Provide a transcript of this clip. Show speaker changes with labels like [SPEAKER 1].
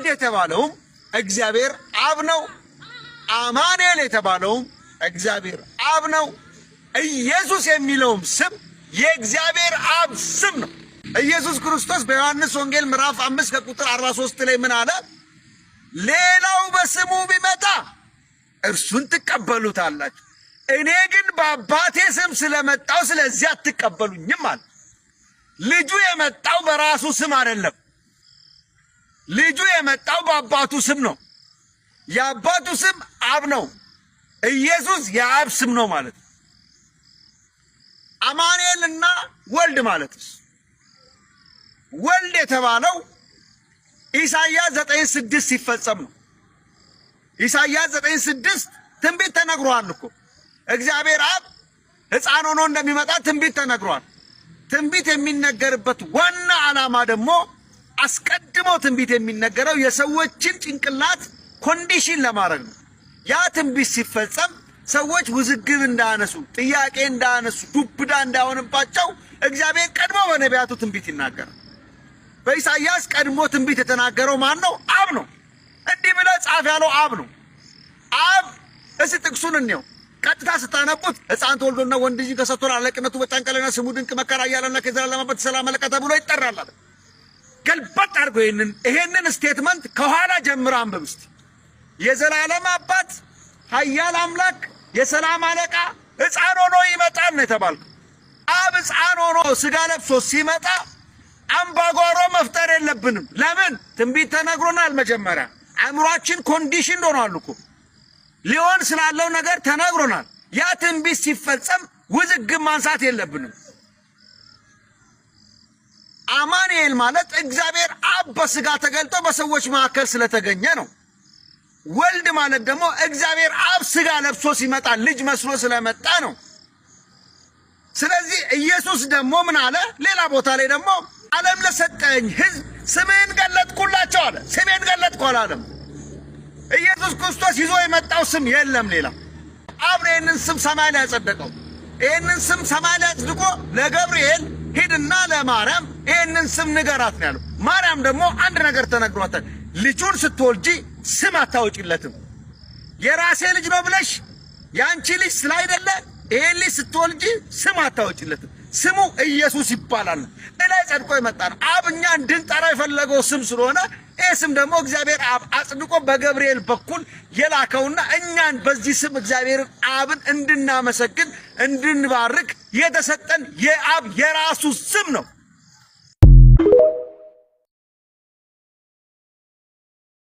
[SPEAKER 1] ወልድ የተባለውም እግዚአብሔር አብ ነው። አማኑኤል የተባለውም እግዚአብሔር አብ ነው። ኢየሱስ የሚለውም ስም የእግዚአብሔር አብ ስም ነው። ኢየሱስ ክርስቶስ በዮሐንስ ወንጌል ምዕራፍ 5 ከቁጥር 43 ላይ ምን አለ? ሌላው በስሙ ቢመጣ እርሱን ትቀበሉታላችሁ፣ እኔ ግን በአባቴ ስም ስለመጣው ስለዚህ አትቀበሉኝም አለ። ልጁ የመጣው በራሱ ስም አይደለም። ልጁ የመጣው በአባቱ ስም ነው። የአባቱ ስም አብ ነው። ኢየሱስ የአብ ስም ነው ማለት ነው። አማኑኤልና ወልድ ማለትስ ወልድ የተባለው ኢሳይያስ 9:6 ሲፈጸም ነው። ኢሳይያስ 9:6 ትንቢት ተነግሯል እኮ እግዚአብሔር አብ ሕፃን ሆኖ እንደሚመጣ ትንቢት ተነግሯል። ትንቢት የሚነገርበት ዋና ዓላማ ደግሞ አስቀድሞ ትንቢት የሚነገረው የሰዎችን ጭንቅላት ኮንዲሽን ለማድረግ ነው። ያ ትንቢት ሲፈጸም ሰዎች ውዝግብ እንዳያነሱ፣ ጥያቄ እንዳያነሱ፣ ዱብዳ እንዳይሆንባቸው እግዚአብሔር ቀድሞ በነቢያቱ ትንቢት ይናገራል። በኢሳይያስ ቀድሞ ትንቢት የተናገረው ማን ነው? አብ ነው። እንዲህ ብለህ ጻፍ ያለው አብ ነው። አብ እስቲ ጥቅሱን እንየው። ቀጥታ ስታነቡት ሕፃን ተወልዶና ወንድ ልጅ ተሰጥቶናል፣ አለቅነቱ በጫንቃ ስሙ ድንቅ መከራ እያለና ከዘላለም አባት ሰላም አለቃ ተብሎ ይጠራል። ገልበጥ አድርጎ ይሄንን ስቴትመንት ከኋላ ጀምሮ አንብብ እስቲ። የዘላለም አባት ኃያል አምላክ የሰላም አለቃ ሕፃን ሆኖ ይመጣል ነው የተባልከው። አብ ሕፃን ሆኖ ስጋ ለብሶ ሲመጣ አምባጓሮ መፍጠር የለብንም። ለምን? ትንቢት ተነግሮናል። መጀመሪያ አእምሯችን ኮንዲሽን ሆኗል እኮ ሊሆን ስላለው ነገር ተነግሮናል። ያ ትንቢት ሲፈጸም ውዝግብ ማንሳት የለብንም። አማኑኤል ማለት እግዚአብሔር አብ በስጋ ተገልጦ በሰዎች መካከል ስለተገኘ ነው። ወልድ ማለት ደግሞ እግዚአብሔር አብ ስጋ ለብሶ ሲመጣ ልጅ መስሎ ስለመጣ ነው። ስለዚህ ኢየሱስ ደግሞ ምን አለ? ሌላ ቦታ ላይ ደግሞ ዓለም ለሰጠኝ ሕዝብ ስምህን ገለጥኩላቸው አለ። ስሜን ገለጥኩ አላለም። ኢየሱስ ክርስቶስ ይዞ የመጣው ስም የለም ሌላ። አብ ይህንን ስም ሰማይ ላይ ያጸደቀው። ይህንን ስም ሰማይ ላይ አጽድቆ ለገብርኤል ሂድና ለማርያም ይህንን ስም ንገራት ነው ያለው። ማርያም ደግሞ አንድ ነገር ተነግሯታል። ልጁን ስትወልጂ ስም አታወጪለትም። የራሴ ልጅ ነው ብለሽ የአንቺ ልጅ ስላይደለ ይሄን ልጅ ስትወልጂ ስም አታወጪለትም። ስሙ ኢየሱስ ይባላል። እላይ ጸድቆ የመጣ ነው። አብ እኛ እንድንጠራ የፈለገው ስም ስለሆነ ይህ ስም ደግሞ እግዚአብሔር አብ አጽድቆ በገብርኤል በኩል የላከውና እኛን በዚህ ስም እግዚአብሔርን አብን እንድናመሰግን እንድንባርክ የተሰጠን የአብ የራሱ ስም ነው።